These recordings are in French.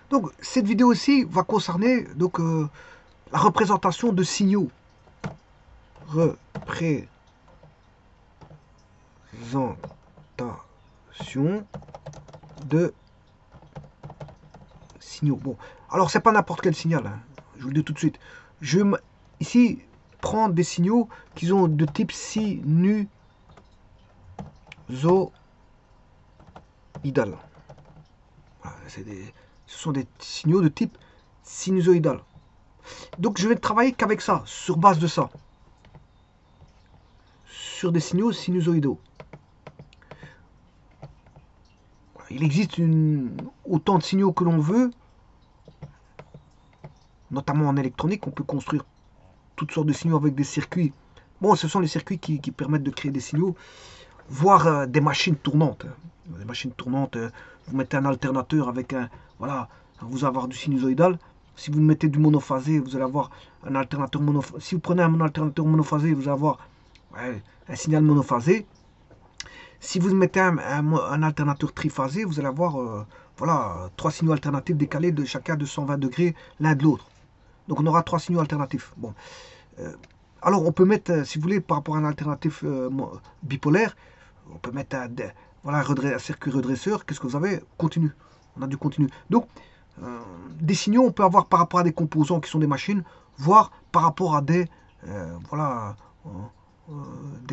Donc, cette vidéo aussi va concerner donc, la représentation de signaux. Représentation de signaux. Bon, alors c'est pas n'importe quel signal, hein. Je vous le dis tout de suite. Je vais ici prendre des signaux qui ont de type sinusoïdal. Voilà, ce sont des signaux de type sinusoïdal. Donc je vais travailler qu'avec ça, sur base de ça. Sur des signaux sinusoïdaux. Il existe autant de signaux que l'on veut, notamment en électronique. On peut construire toutes sortes de signaux avec des circuits. Bon, ce sont les circuits qui permettent de créer des signaux, voire des machines tournantes. Des machines tournantes, vous mettez un alternateur avec un... Voilà, vous allez avoir du sinusoïdal. Si vous mettez du monophasé, vous allez avoir un alternateur monophasé. Si vous prenez un alternateur monophasé, vous allez avoir un signal monophasé. Si vous mettez un alternateur triphasé, vous allez avoir voilà, 3 signaux alternatifs décalés de chacun de 120 degrés l'un de l'autre. Donc on aura 3 signaux alternatifs. Bon. Alors on peut mettre, si vous voulez, par rapport à un alternatif bipolaire, on peut mettre voilà, un circuit redresseur. Qu'est-ce que vous avez? Continu. On a du continu. Donc, des signaux, on peut avoir par rapport à des composants qui sont des machines, voire par rapport à des, voilà,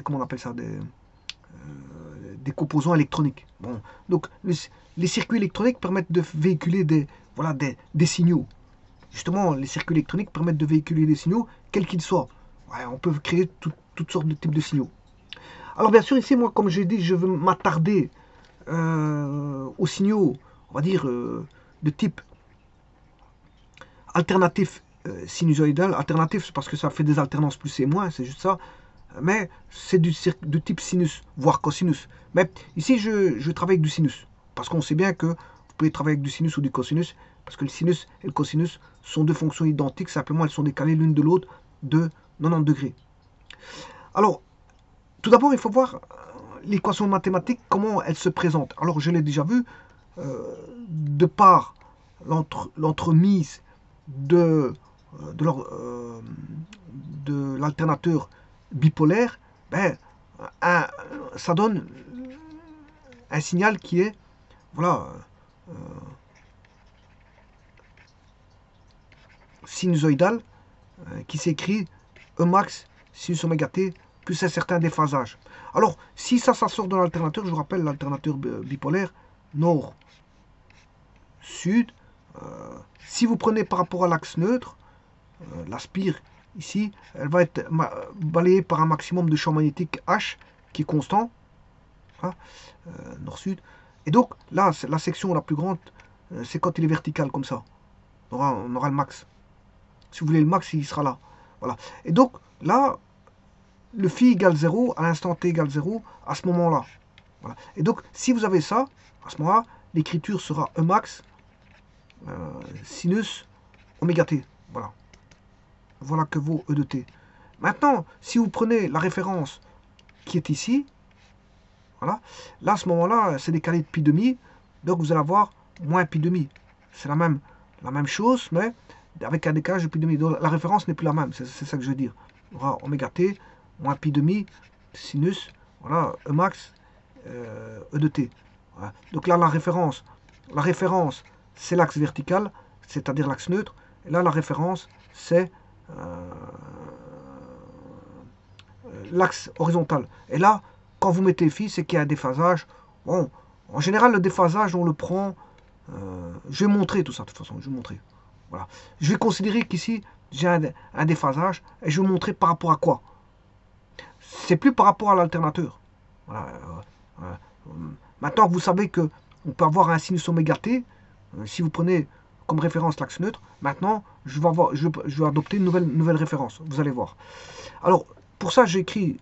comment on appelle ça, des composants électroniques. Bon, donc les circuits électroniques permettent de véhiculer voilà, des signaux. Justement, les circuits électroniques permettent de véhiculer des signaux, quels qu'ils soient. Ouais, on peut créer toutes sortes de types de signaux. Alors bien sûr, ici, moi, comme j'ai dit, je veux m'attarder aux signaux, on va dire, de type alternatif sinusoïdal. Alternatif, c'est parce que ça fait des alternances plus et moins, c'est juste ça. Mais c'est de type sinus, voire cosinus. Mais ici, je travaille avec du sinus. Parce qu'on sait bien que vous pouvez travailler avec du sinus ou du cosinus. Parce que le sinus et le cosinus sont deux fonctions identiques. Simplement, elles sont décalées l'une de l'autre de 90 degrés. Alors, tout d'abord, il faut voir l'équation mathématique, comment elle se présente. Alors, je l'ai déjà vu, de par l'entremise de l'alternateur bipolaire, ben, ça donne un signal qui est, voilà, sinusoïdal, qui s'écrit E max sinus oméga t plus un certain déphasage. Alors, si ça sort de l'alternateur, je vous rappelle l'alternateur bipolaire, nord-sud. Si vous prenez par rapport à l'axe neutre, la spire ici, elle va être balayée par un maximum de champ magnétique H qui est constant, hein, nord-sud. Et donc là, la section la plus grande, c'est quand il est vertical comme ça. On aura le max. Si vous voulez le max, il sera là. Voilà. Et donc là, le phi égale 0, à l'instant t égale 0, à ce moment-là. Voilà. Et donc, si vous avez ça, à ce moment-là, l'écriture sera E max sinus oméga t. Voilà. Voilà que vaut E de t. Maintenant, si vous prenez la référence qui est ici, voilà, là, à ce moment-là, c'est décalé de pi demi, donc vous allez avoir moins pi demi. C'est la même chose, mais avec un décalage de pi demi. Donc la référence n'est plus la même, c'est ça que je veux dire. On aura oméga t, moins pi demi, sinus, voilà, E max, E de t. Voilà. Donc là, la référence, c'est l'axe vertical, c'est-à-dire l'axe neutre. Et là, la référence, c'est l'axe horizontal. Et là, quand vous mettez phi, c'est qu'il y a un déphasage. Bon, en général, le déphasage, on le prend... je vais montrer tout ça, de toute façon, je vais montrer. Voilà. Je vais considérer qu'ici, j'ai un déphasage, et je vais montrer par rapport à quoi. C'est plus par rapport à l'alternateur. Voilà. Maintenant, vous savez que on peut avoir un sinus oméga t, si vous prenez comme référence l'axe neutre. Maintenant, je vais adopter une nouvelle référence. Vous allez voir. Alors, pour ça, j'ai écrit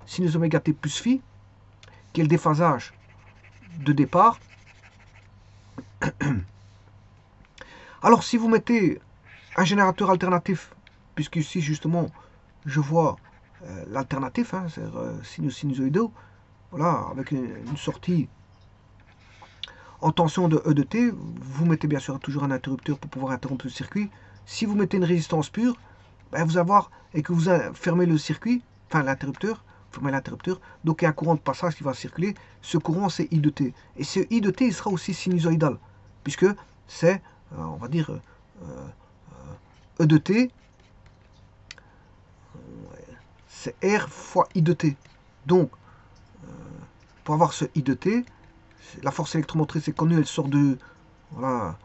sinus oméga t plus phi, qui est le déphasage de départ. Alors, si vous mettez un générateur alternatif, puisque ici, justement, je vois l'alternatif, hein, c'est sinus sinusoïdaux, voilà, avec une sortie en tension de E de T, vous mettez bien sûr toujours un interrupteur pour pouvoir interrompre le circuit. Si vous mettez une résistance pure, ben vous allez voir, et que vous fermez le circuit, enfin l'interrupteur, fermez l'interrupteur, donc il y a un courant de passage qui va circuler. Ce courant, c'est I de T. Et ce I de T, il sera aussi sinusoïdal, puisque c'est, on va dire, E de T, c'est R fois I de T. Donc, pour avoir ce I de T, la force électromotrice est connue, elle sort voilà,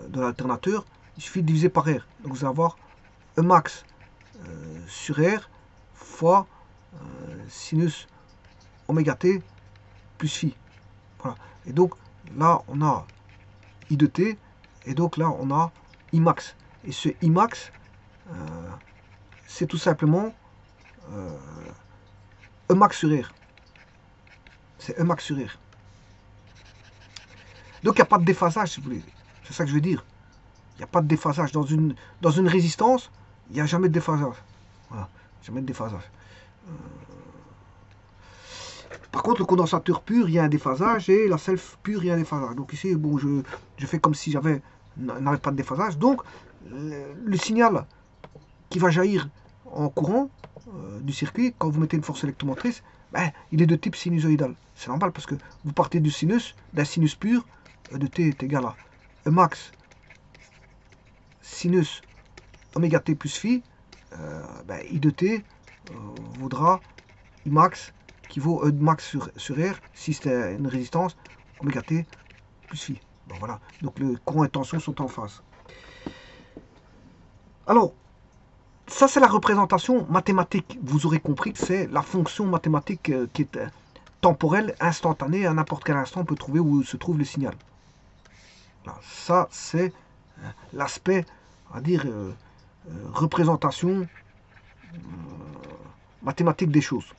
de l'alternateur. Il suffit de diviser par R. Donc vous allez avoir E max sur R fois sinus oméga T plus phi. Voilà. Et donc là, on a I de T, et donc là, on a I max. Et ce I max, c'est tout simplement E max sur R. C'est E max sur R. Donc il n'y a pas de déphasage, si vous voulez. C'est ça que je veux dire. Il n'y a pas de déphasage. Dans une résistance, il n'y a jamais de déphasage. Voilà. Jamais de déphasage. Par contre, le condensateur pur, il y a un déphasage, et la self pure, il y a un déphasage. Donc ici, bon, je fais comme si n'avait pas de déphasage. Donc, le signal qui va jaillir en courant du circuit, quand vous mettez une force électromotrice, ben, il est de type sinusoïdal. C'est normal parce que vous partez d'un sinus pur, E de T est égal à E max sinus oméga T plus phi, ben, I de T vaudra I max qui vaut E max sur R, si c'est une résistance, oméga T plus phi. Bon, voilà. Donc le courant et tension sont en phase. Alors, ça c'est la représentation mathématique. Vous aurez compris que c'est la fonction mathématique qui est temporelle, instantanée. À n'importe quel instant, on peut trouver où se trouve le signal. Voilà. Ça c'est l'aspect, on va dire, représentation mathématique des choses.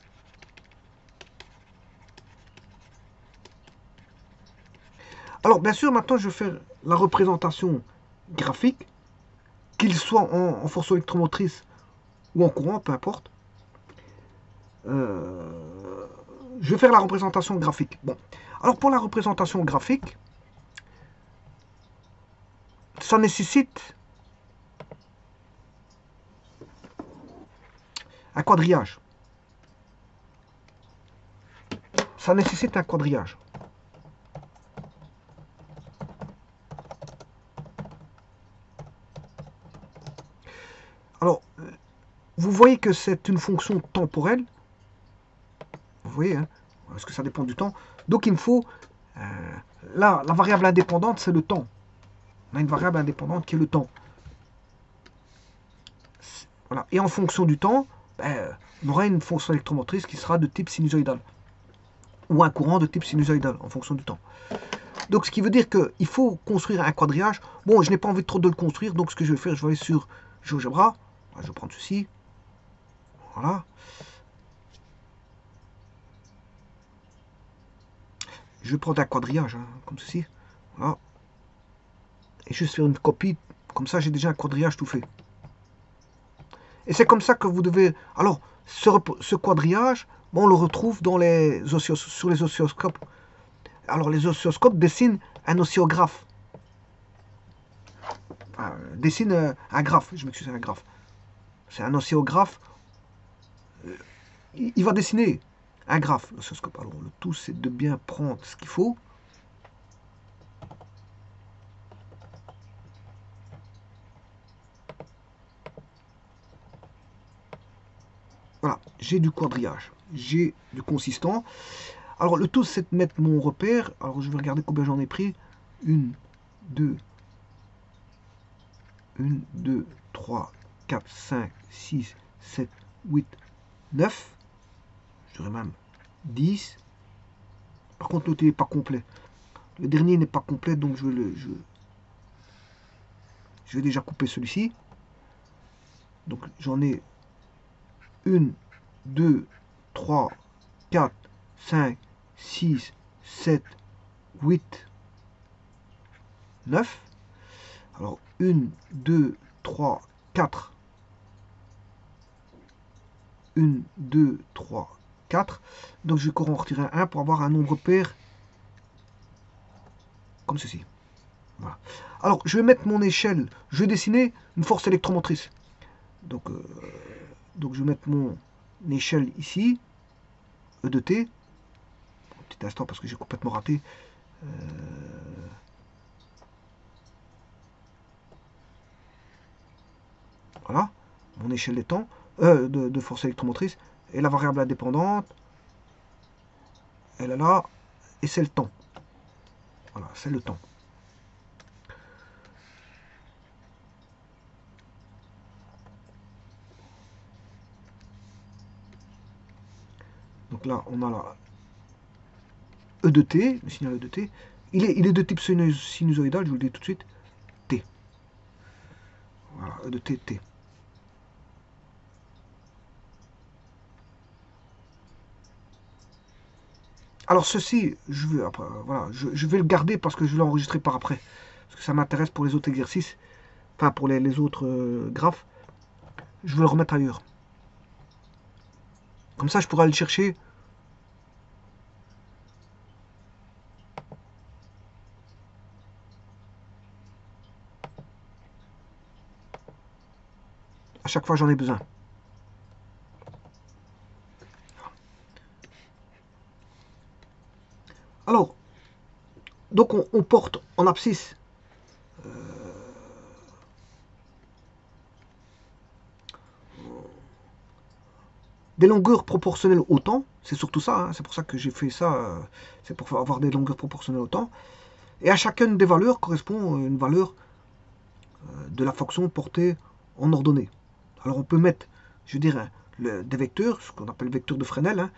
Alors, bien sûr, maintenant, je vais faire la représentation graphique, qu'il soit en force électromotrice ou en courant, peu importe. Je vais faire la représentation graphique. Bon, alors pour la représentation graphique, ça nécessite un quadrillage. Ça nécessite un quadrillage. Alors, vous voyez que c'est une fonction temporelle. Vous voyez, hein, parce que ça dépend du temps. Donc, il me faut... là, la variable indépendante, c'est le temps. On a une variable indépendante qui est le temps. Voilà. Et en fonction du temps, ben, on aura une fonction électromotrice qui sera de type sinusoïdal. Ou un courant de type sinusoïdal, en fonction du temps. Donc, ce qui veut dire qu'il faut construire un quadrillage. Bon, je n'ai pas envie trop de le construire, donc ce que je vais faire, je vais aller sur GeoGebra. Je vais prendre ceci. Voilà. Je vais prendre un quadrillage, hein, comme ceci. Voilà. Et juste faire une copie. Comme ça, j'ai déjà un quadrillage tout fait. Et c'est comme ça que vous devez... Alors, ce quadrillage, bon, on le retrouve dans sur les oscilloscopes. Alors, les oscilloscopes dessinent un oscillographe. Enfin, dessinent un graphe. Je m'excuse, un graphe. C'est un oscillographe. Il va dessiner un graphe, l'oscilloscope. Alors, le tout, c'est de bien prendre ce qu'il faut. Voilà, j'ai du quadrillage, j'ai du consistant. Alors, le tout, c'est de mettre mon repère. Alors, je vais regarder combien j'en ai pris. 1, 2, 3, 4, 5, 6, 7, 8, 9. Je dirais même 10. Par contre, l'autre n'est pas complet. Le dernier n'est pas complet, donc je vais déjà couper celui-ci. Donc, j'en ai 1, 2, 3, 4, 5, 6, 7, 8, 9. Alors, 1, 2, 3, 4. 1, 2, 3, 4. Donc, je vais encore en retirer un pour avoir un nombre pair comme ceci. Voilà. Alors, je vais mettre mon échelle, je vais dessiner une force électromotrice. Donc je vais mettre mon échelle ici, E de T. Un petit instant parce que j'ai complètement raté. Voilà, mon échelle des temps, de force électromotrice. Et la variable indépendante, elle est là, et c'est le temps. Voilà, c'est le temps. Donc là, on a la E de T, le signal E de T. Il est de type sinusoïdal, je vous le dis tout de suite. T. Voilà, E de T, T. Alors ceci, je vais le garder parce que je vais l'enregistrer par après. Parce que ça m'intéresse pour les autres exercices. Enfin, pour les autres graphes. Je vais le remettre ailleurs. Comme ça, je pourrai aller le chercher. À chaque fois, j'en ai besoin. Alors, donc on porte en abscisse des longueurs proportionnelles au temps. C'est surtout ça, hein, c'est pour ça que j'ai fait ça. C'est pour avoir des longueurs proportionnelles au temps. Et à chacune des valeurs correspond une valeur de la fonction portée en ordonnée. Alors on peut mettre, je dirais, des vecteurs, ce qu'on appelle vecteur de Fresnel, hein,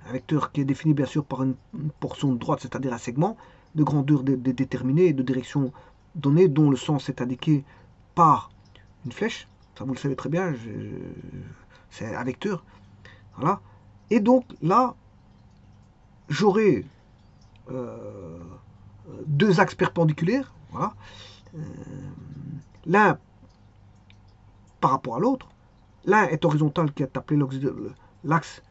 un vecteur qui est défini bien sûr par une portion de droite, c'est-à-dire un segment, de grandeur déterminée et de direction donnée, dont le sens est indiqué par une flèche. Ça vous le savez très bien, c'est un vecteur. Voilà. Et donc là, j'aurai deux axes perpendiculaires. Voilà. L'un par rapport à l'autre. L'un est horizontal qui est appelé l'axe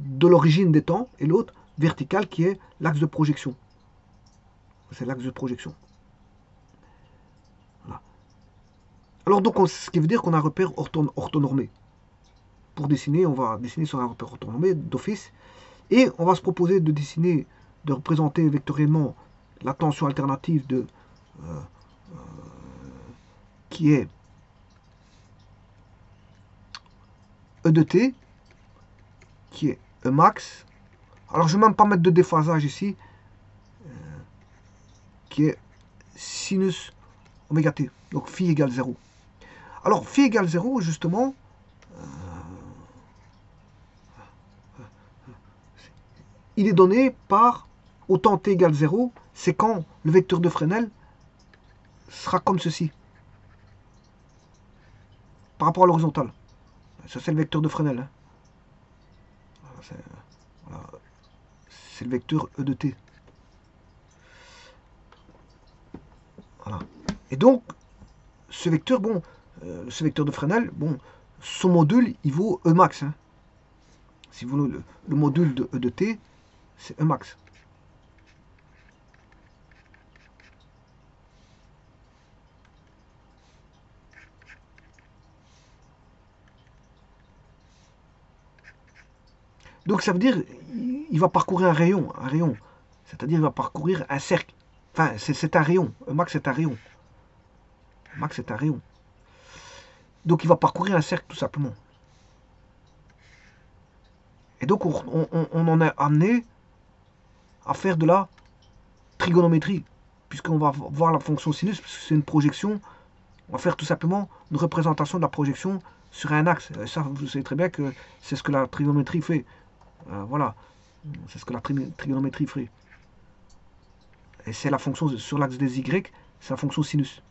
de l'origine des temps et l'autre vertical qui est l'axe de projection. C'est l'axe de projection. Voilà. Alors donc, ce qui veut dire qu'on a un repère orthonormé. Pour dessiner, on va dessiner sur un repère orthonormé d'office et on va se proposer de dessiner, de représenter vectoriellement la tension alternative de qui est E de T, qui est E max. Alors je ne vais même pas mettre de déphasage ici, qui est sinus oméga t, donc phi égale 0. Alors phi égale 0, justement, il est donné par autant t égale 0, c'est quand le vecteur de Fresnel sera comme ceci, par rapport à l'horizontale. Ça c'est le vecteur de Fresnel. Hein. C'est le vecteur E de t. Voilà. Et donc, ce vecteur, bon, ce vecteur de Fresnel, bon, son module, il vaut E max. Hein. Si vous voulez, le module de E de t, c'est E max. Donc ça veut dire il va parcourir un rayon. C'est-à-dire il va parcourir un cercle. Enfin, c'est un rayon. E max c'est un rayon. E max c'est un rayon. Donc il va parcourir un cercle tout simplement. Et donc on en est amené à faire de la trigonométrie. Puisqu'on va voir la fonction sinus, parce que c'est une projection. On va faire tout simplement une représentation de la projection sur un axe. Et ça, vous savez très bien que c'est ce que la trigonométrie fait. Voilà. C'est ce que la trigonométrie fait. Et c'est la fonction sur l'axe des Y, c'est la fonction sinus.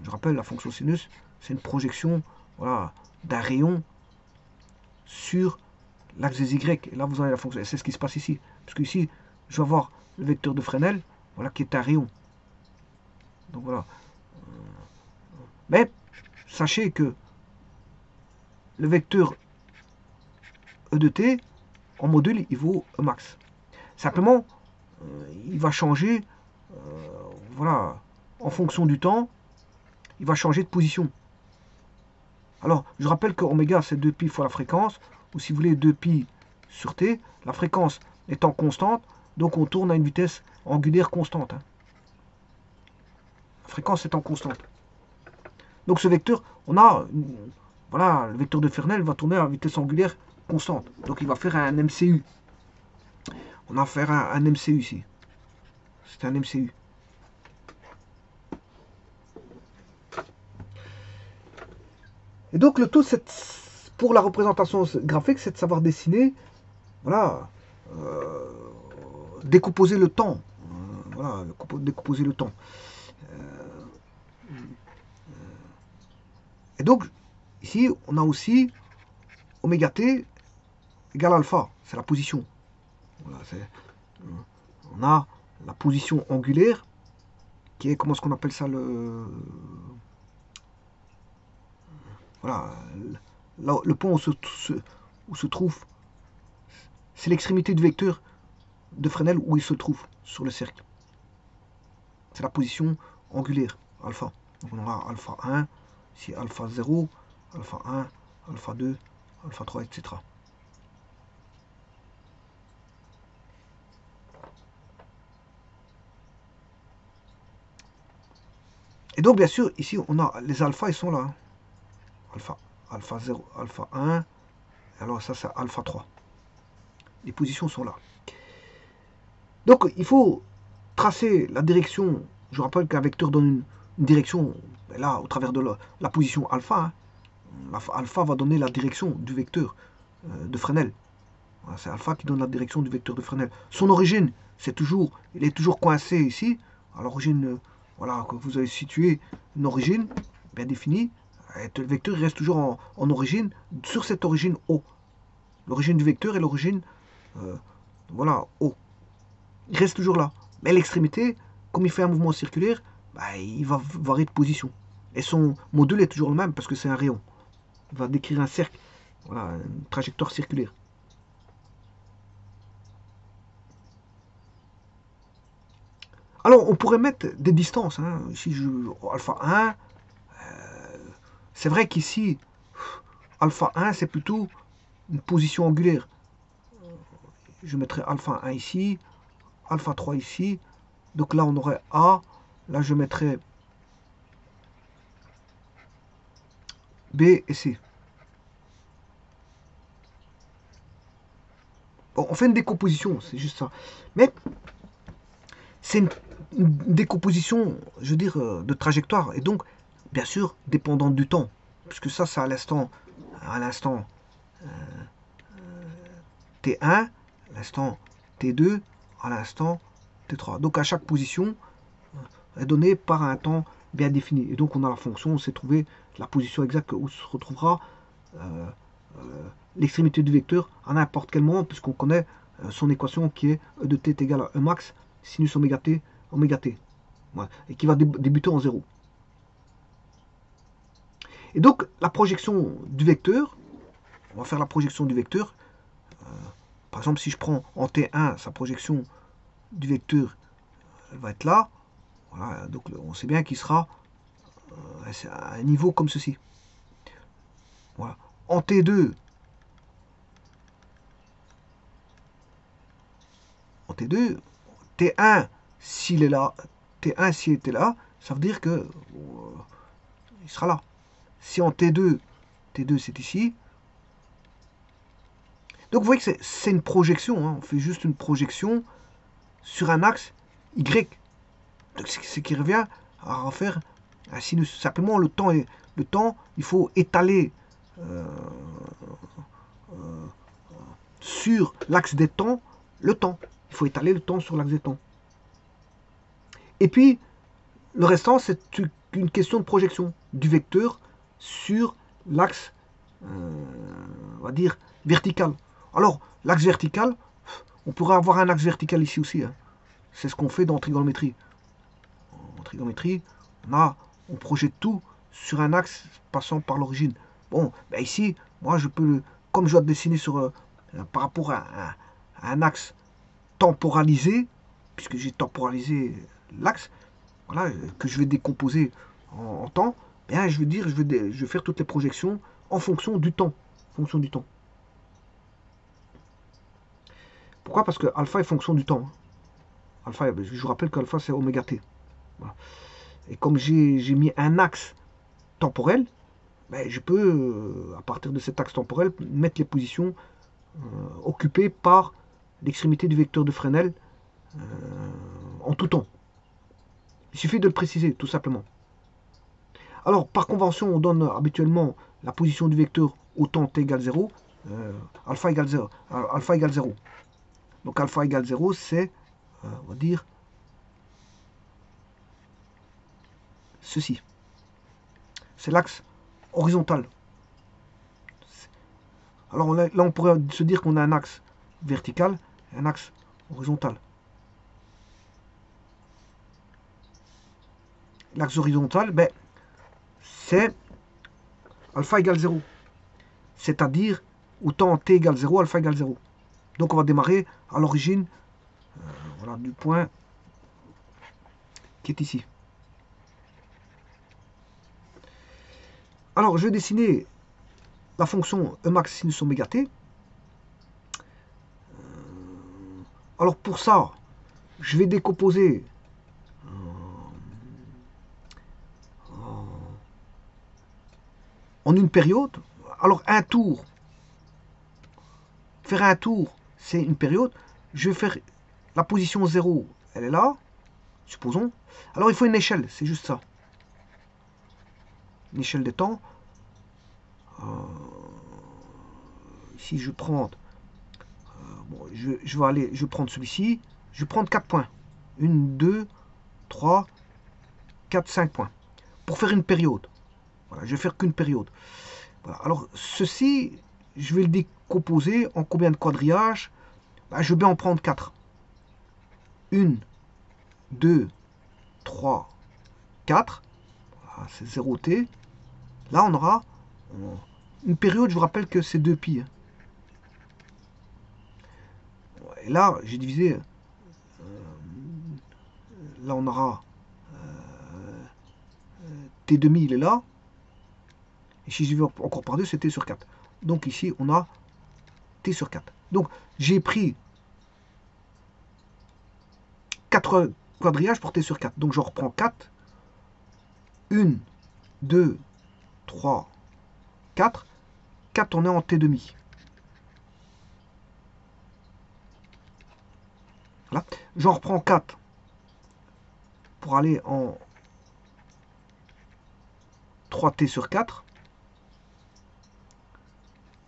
Je rappelle, la fonction sinus, c'est une projection voilà, d'un rayon sur l'axe des Y. Et là, vous avez la fonction. Et c'est ce qui se passe ici. Parce que ici, je vais avoir le vecteur de Fresnel, voilà, qui est un rayon. Donc voilà. Mais sachez que le vecteur E de t, en module, il vaut E max. Simplement, il va changer voilà, en fonction du temps, il va changer de position. Alors, je rappelle que oméga, c'est 2pi fois la fréquence, ou si vous voulez, 2pi sur t, la fréquence étant constante, donc on tourne à une vitesse angulaire constante. Hein. La fréquence étant constante. Donc ce vecteur, on a, voilà, le vecteur de Fresnel va tourner à vitesse angulaire constante. Donc il va faire un MCU. On va faire un MCU ici. C'est un MCU. Et donc le tout, pour la représentation graphique, c'est de savoir dessiner, voilà, décomposer le temps. Voilà, décomposer le temps. Et donc, ici, on a aussi oméga t égale alpha. C'est la position. Voilà, on a la position angulaire, qui est, comment est-ce qu'on appelle ça, voilà, le point où se trouve, c'est l'extrémité du vecteur de Fresnel où il se trouve sur le cercle. C'est la position angulaire, alpha. Donc on aura alpha 1, ici alpha 0, alpha 1, alpha 2, alpha 3, etc. Et donc bien sûr, ici on a les alphas, ils sont là. Alpha 0, alpha 1, alors ça c'est alpha 3. Les positions sont là. Donc il faut tracer la direction. Je rappelle qu'un vecteur donne une direction, là au travers de la position alpha. Hein, alpha va donner la direction du vecteur de Fresnel. Voilà, c'est alpha qui donne la direction du vecteur de Fresnel. Son origine, il est toujours coincé ici. À l'origine, voilà, que vous avez situé une origine bien définie. Le vecteur reste toujours en origine, sur cette origine O. L'origine du vecteur est l'origine, voilà, O. Il reste toujours là. Mais l'extrémité, comme il fait un mouvement circulaire, bah, il va varier de position. Et son module est toujours le même parce que c'est un rayon. Il va décrire un cercle, voilà, une trajectoire circulaire. Alors, on pourrait mettre des distances. Hein. Ici, alpha 1. C'est vrai qu'ici, alpha 1, c'est plutôt une position angulaire. Je mettrai alpha 1 ici, alpha 3 ici. Donc là, on aurait A. Là, je mettrai B et C. Bon, on fait une décomposition, c'est juste ça. Mais c'est une décomposition, je veux dire, de trajectoire. Et donc, bien sûr, dépendante du temps. Puisque ça, c'est à l'instant T1, à l'instant T2, à l'instant T3. Donc à chaque position est donnée par un temps bien défini. Et donc on a la fonction, on sait trouver la position exacte où se retrouvera l'extrémité du vecteur à n'importe quel moment, puisqu'on connaît son équation qui est E de t est égal à E max sinus oméga t, voilà, et qui va débuter en 0. Et donc la projection du vecteur, on va faire la projection du vecteur. Par exemple, si je prends en T1, sa projection du vecteur, elle va être là. Voilà, donc on sait bien qu'il sera à un niveau comme ceci. Voilà. En T2, T1, s'il est là, T1 s'il était là, ça veut dire que il sera là. Si en T2 c'est ici. Donc vous voyez que c'est une projection, hein. On fait juste une projection sur un axe Y. Ce qui revient à refaire un sinus. Simplement le temps, il faut étaler sur l'axe des temps le temps. Il faut étaler le temps sur l'axe des temps. Et puis, le restant, c'est une question de projection du vecteur sur l'axe, on va dire, vertical. Alors, l'axe vertical, on pourrait avoir un axe vertical ici aussi. Hein. C'est ce qu'on fait dans trigonométrie. En trigonométrie, on projette tout sur un axe passant par l'origine. Bon, ben ici, moi, je peux, comme je dois dessiner par rapport à un axe temporalisé, puisque j'ai temporalisé l'axe, voilà, que je vais décomposer en temps, bien, je vais dire, je vais faire toutes les projections en fonction du temps. En fonction du temps. Pourquoi? Parce que alpha est fonction du temps. Alpha, je vous rappelle qu'alpha c'est oméga t. Voilà. Et comme j'ai mis un axe temporel, ben, je peux, à partir de cet axe temporel, mettre les positions occupées par l'extrémité du vecteur de Fresnel en tout temps. Il suffit de le préciser, tout simplement. Alors, par convention, on donne habituellement la position du vecteur au temps t égale 0, alpha égale 0. Alpha égale 0. Donc alpha égale 0, c'est, on va dire, ceci. C'est l'axe horizontal. Alors là, on pourrait se dire qu'on a un axe vertical et un axe horizontal. L'axe horizontal, ben, c'est alpha égale 0. C'est-à-dire, au temps t égale 0, alpha égale 0. Donc on va démarrer à l'origine voilà, du point qui est ici. Alors je vais dessiner la fonction E max sinus oméga t. Alors pour ça, je vais décomposer en une période. Alors un tour, faire un tour, c'est une période. Je vais faire la position 0, elle est là, supposons. Alors il faut une échelle, c'est juste ça. Une échelle de temps. Ici je prends, bon, je vais prendre celui-ci. Je vais prendre 4 points. 1, 2, 3, 4, 5 points. Pour faire une période. Voilà, je vais faire qu'une période. Voilà. Alors ceci, je vais le décomposer en combien de quadrillages? Ben, je vais bien en prendre 4. 1, 2, 3, 4. Voilà, c'est 0t. Là, on aura une période, je vous rappelle que c'est 2pi. Et là, j'ai divisé. Là, on aura t demi, il est là. Et si je divise encore par 2, c'est t sur 4. Donc ici, on a t sur 4. Donc, j'ai pris 4 quadrillages pour t sur 4. Donc, je reprends 4. 1, 2, 3, 4. 4, on est en t demi. Voilà. J'en reprends 4 pour aller en 3t sur 4.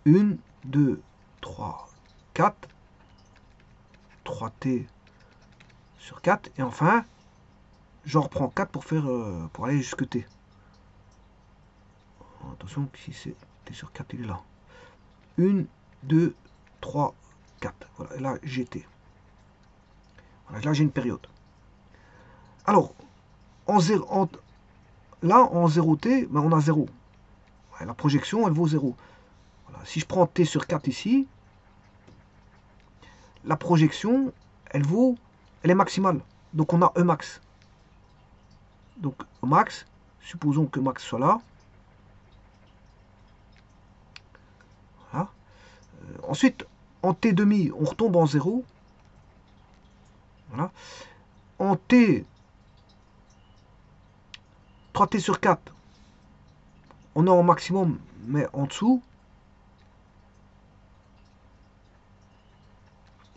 1, 2, 3, 4. 3t sur 4. Et enfin, j'en reprends 4 pour aller jusque t. Attention, si c'est t sur 4, il est là. 1, 2, 3, 4. Voilà, et là, j'ai t. Voilà, là, j'ai une période. Alors, là, en 0t, ben, on a 0. Ouais, la projection, elle vaut 0. Voilà. Si je prends t sur 4 ici, la projection, elle est maximale. Donc, on a E max. Donc, E max, supposons que max soit là. Voilà. Ensuite, en t demi, on retombe en 0. Voilà. En t, 3t sur 4, on est en maximum, mais en dessous.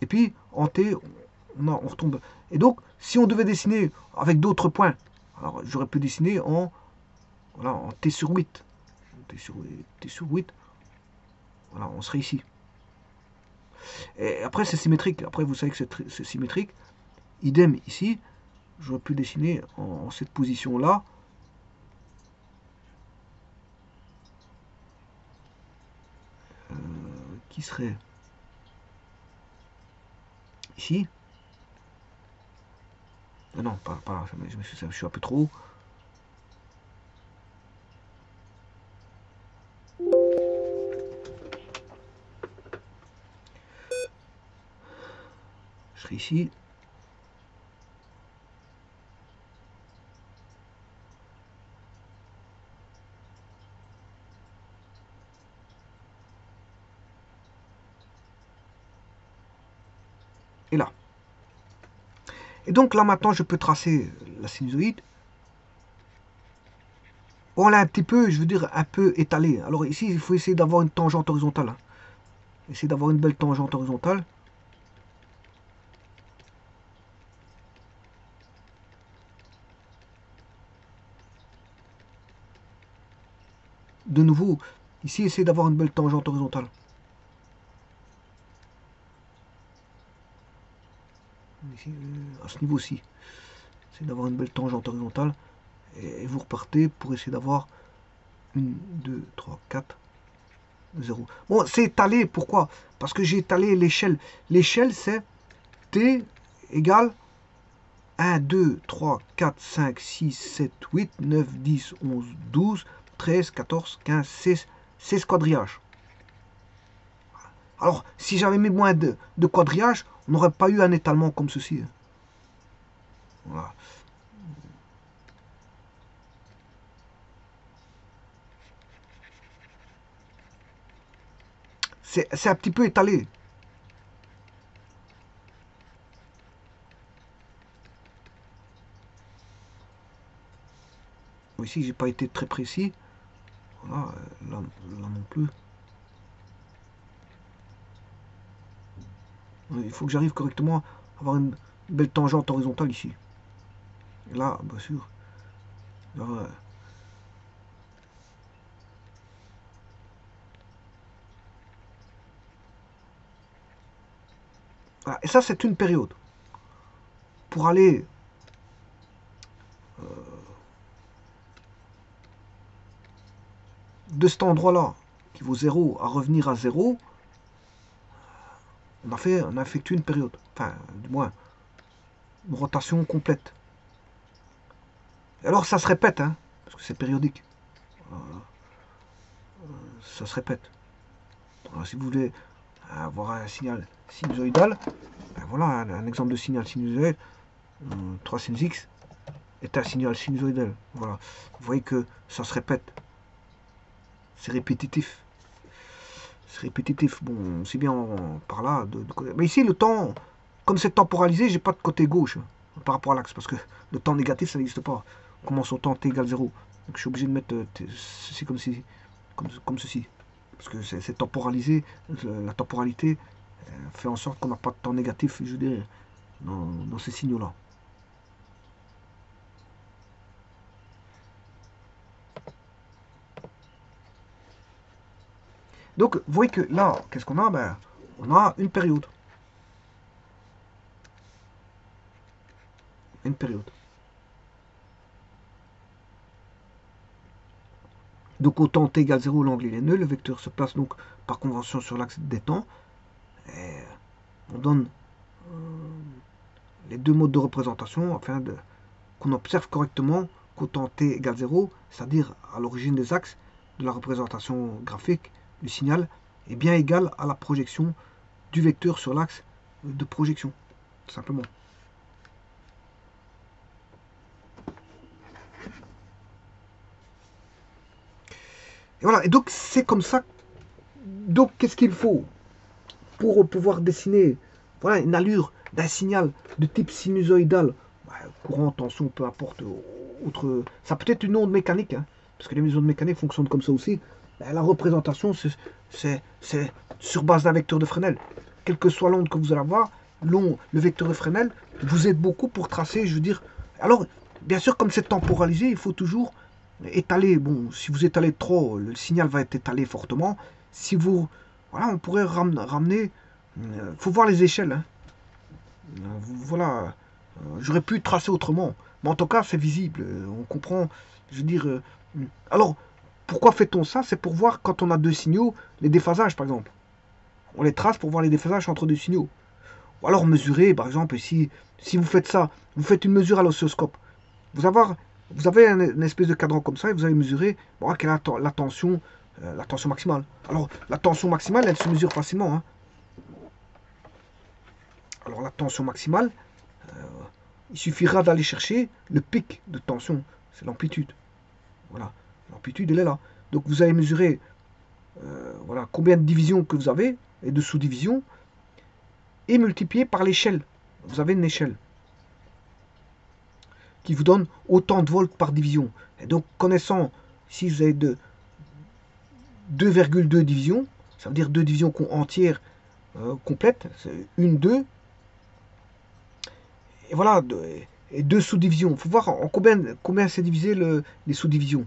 Et puis, en t, on retombe. Et donc, si on devait dessiner avec d'autres points, alors j'aurais pu dessiner voilà, en t sur 8. T sur 8, voilà, on serait ici. Et après, c'est symétrique. Après, vous savez que c'est symétrique. Idem ici, j'aurais pu dessiner en cette position-là. Qui serait ici. Non, pas là, je suis un peu trop haut. Je serai ici. et là. Et donc là maintenant je peux tracer la sinusoïde. On l'a un petit peu, je veux dire, un peu étalé. Alors ici, il faut essayer d'avoir une tangente horizontale. Essayer d'avoir une belle tangente horizontale. De nouveau, ici, essayer d'avoir une belle tangente horizontale. Ici, à ce niveau-ci. Essayez d'avoir une belle tangente horizontale. Et vous repartez pour essayer d'avoir 1, 2, 3, 4, 0. Bon, c'est étalé, pourquoi? Parce que j'ai étalé l'échelle. L'échelle, c'est t égale 1, 2, 3, 4, 5, 6, 7, 8, 9, 10, 11, 12, 13, 14, 15, 16 quadrillages. Alors, si j'avais mis moins de quadrillages, on n'aurait pas eu un étalement comme ceci. Voilà. C'est un petit peu étalé. Ici, j'ai pas été très précis. Voilà, là non plus. Il faut que j'arrive correctement à avoir une belle tangente horizontale ici. Et là, bien sûr. Là, voilà. Et ça, c'est une période. Pour aller de cet endroit-là, qui vaut 0, à revenir à 0, on a effectué une période. Enfin, du moins, une rotation complète. Et alors, ça se répète, hein, parce que c'est périodique. Ça se répète. Alors, si vous voulez avoir un signal sinusoïdal, ben voilà un exemple de signal sinusoïdal. 3 sin x est un signal sinusoïdal. Voilà. Vous voyez que ça se répète. C'est répétitif. C'est répétitif. Bon, c'est bien par là. Mais ici, le temps, comme c'est temporalisé, j'ai pas de côté gauche par rapport à l'axe, parce que le temps négatif, ça n'existe pas. On commence au temps t égale 0. Donc je suis obligé de mettre ceci comme ceci. Parce que c'est temporalisé. La temporalité fait en sorte qu'on n'a pas de temps négatif, je dirais, dans ces signaux-là. Donc, vous voyez que là, qu'est-ce qu'on a? Ben, on a une période. Une période. Donc, au temps t égale 0, l'angle est nul. Le vecteur se place donc par convention sur l'axe des temps. Et on donne les deux modes de représentation afin qu'on observe correctement qu'au temps t égale 0, c'est-à-dire à l'origine des axes de la représentation graphique du signal, est bien égal à la projection du vecteur sur l'axe de projection, tout simplement. Et voilà, et donc c'est comme ça. Donc qu'est-ce qu'il faut pour pouvoir dessiner, voilà, une allure d'un signal de type sinusoïdal, courant, tension, peu importe, autre, ça peut être une onde mécanique, hein, parce que les ondes mécaniques fonctionnent comme ça aussi. La représentation, c'est sur base d'un vecteur de Fresnel. Quelle que soit l'onde que vous allez avoir, le vecteur de Fresnel vous aide beaucoup pour tracer, je veux dire. Alors, bien sûr, comme c'est temporalisé, il faut toujours étaler. Bon, si vous étalez trop, le signal va être étalé fortement. Si vous, voilà, on pourrait ramener. Faut voir les échelles. Hein. Voilà, j'aurais pu tracer autrement. Mais en tout cas, c'est visible. On comprend. Je veux dire. Alors, pourquoi fait-on ça? C'est pour voir quand on a deux signaux, les déphasages par exemple. On les trace pour voir les déphasages entre deux signaux. Ou alors mesurer, par exemple, si vous faites ça, vous faites une mesure à l'oscilloscope. Vous avez une espèce de cadran comme ça et vous allez mesurer quelle est la tension maximale. Alors, la tension maximale, elle se mesure facilement. Hein. Alors, la tension maximale, il suffira d'aller chercher le pic de tension. C'est l'amplitude. Voilà. L'amplitude, elle est là. Donc, vous allez mesurer voilà, combien de divisions que vous avez et de sous-divisions. et multiplié par l'échelle. Vous avez une échelle qui vous donne autant de volts par division. Et donc, connaissant, si vous avez 2,2 divisions, ça veut dire 2 divisions entières complètes, une, 2, et voilà, et 2 sous-divisions. Il faut voir en combien c'est divisé les sous-divisions.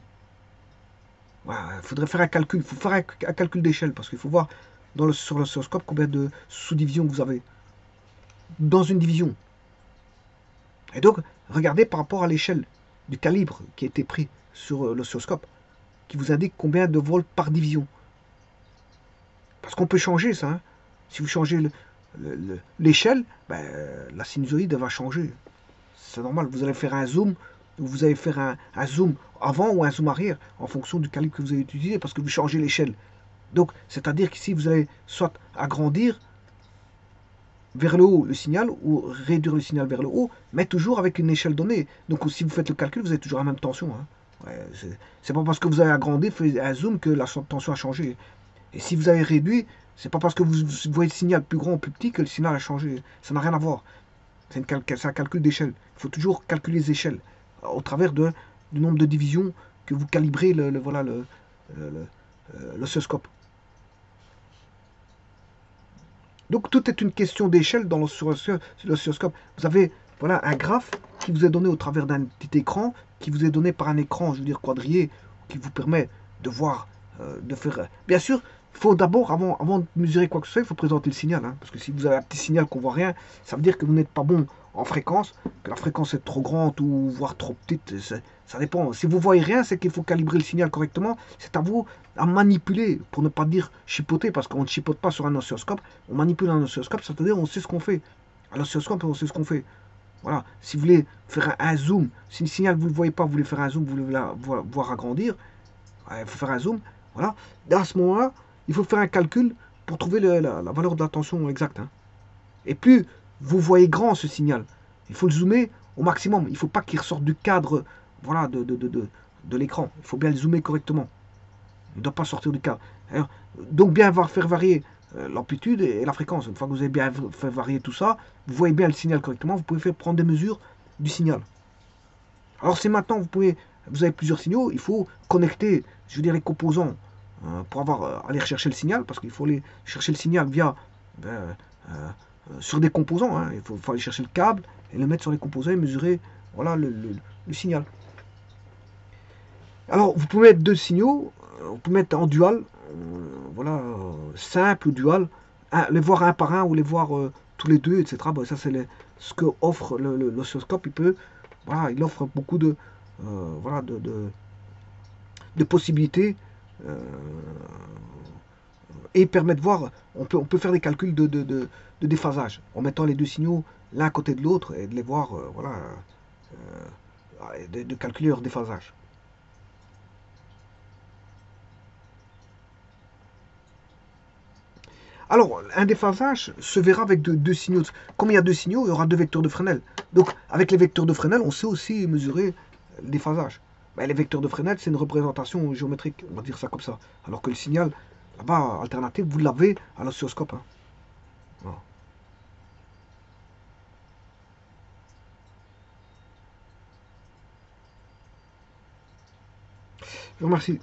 Voilà, il faudrait faire un calcul, il faut faire un calcul d'échelle, parce qu'il faut voir sur l'oscilloscope combien de sous-divisions vous avez dans une division. Et donc, regardez par rapport à l'échelle du calibre qui a été pris sur l'oscilloscope, qui vous indique combien de volts par division. Parce qu'on peut changer ça. Hein. Si vous changez l'échelle, ben, la sinusoïde va changer. C'est normal. Vous allez faire un zoom, vous allez faire un zoom avant ou un zoom arrière, en fonction du calibre que vous avez utilisé, parce que vous changez l'échelle. Donc, c'est-à-dire qu'ici, vous allez soit agrandir vers le haut le signal ou réduire le signal vers le haut, mais toujours avec une échelle donnée. Donc si vous faites le calcul, vous avez toujours la même tension. Hein. Ouais, c'est pas parce que vous avez agrandi, fait un zoom, que la tension a changé. Et si vous avez réduit, c'est pas parce que vous voyez le signal plus grand ou plus petit que le signal a changé. Ça n'a rien à voir. C'est un calcul d'échelle. Il faut toujours calculer les échelles au travers du nombre de divisions que vous calibrez l'oscilloscope. Donc tout est une question d'échelle dans l'oscilloscope. Vous avez voilà, un graphe qui vous est donné au travers d'un petit écran, qui vous est donné par un écran, je veux dire quadrillé, qui vous permet de voir, de faire... Bien sûr, il faut d'abord, avant de mesurer quoi que ce soit, il faut présenter le signal. Hein, parce que si vous avez un petit signal qu'on voit rien, ça veut dire que vous n'êtes pas bon en fréquence, que la fréquence est trop grande ou voire trop petite. Ça dépend. Si vous voyez rien, c'est qu'il faut calibrer le signal correctement. C'est à vous à manipuler, pour ne pas dire chipoter, parce qu'on ne chipote pas sur un oscilloscope. On manipule un oscilloscope, c'est-à-dire on sait ce qu'on fait. À l'oscilloscope, on sait ce qu'on fait. Voilà. Si vous voulez faire un zoom, si le signal vous ne le voyez pas, vous voulez faire un zoom, vous voulez voir agrandir, il faut faire un zoom. Voilà. Et à ce moment-là, il faut faire un calcul pour trouver la valeur de la tension exacte. Hein. Et plus vous voyez grand ce signal, il faut le zoomer au maximum. Il ne faut pas qu'il ressorte du cadre voilà, de l'écran. Il faut bien le zoomer correctement. Il ne doit pas sortir du cadre. Alors, donc bien faire varier l'amplitude et la fréquence. Une fois que vous avez bien fait varier tout ça, vous voyez bien le signal correctement, vous pouvez prendre des mesures du signal. Alors c'est maintenant, vous avez plusieurs signaux, il faut connecter, je veux dire, les composants pour aller rechercher le signal, parce qu'il faut aller chercher le signal via sur des composants. Hein. Il faut aller chercher le câble et le mettre sur les composants et mesurer voilà, le signal. Alors vous pouvez mettre deux signaux, vous pouvez mettre en dual, voilà, simple ou dual, les voir un par un ou les voir tous les deux, etc. Bon, ça c'est ce que offre l'oscilloscope. Voilà, il offre beaucoup voilà, de possibilités et permet de voir, on peut faire des calculs de déphasage en mettant les deux signaux l'un à côté de l'autre et de les voir, voilà, de calculer leur déphasage. Alors, un déphasage se verra avec deux signaux. Comme il y a deux signaux, il y aura deux vecteurs de Fresnel. Donc, avec les vecteurs de Fresnel, on sait aussi mesurer le déphasage. Ben, les vecteurs de Fresnel, c'est une représentation géométrique, on va dire ça comme ça. Alors que le signal, là-bas, alternatif, vous l'avez à l'oscilloscope. Hein. Voilà. Je vous remercie.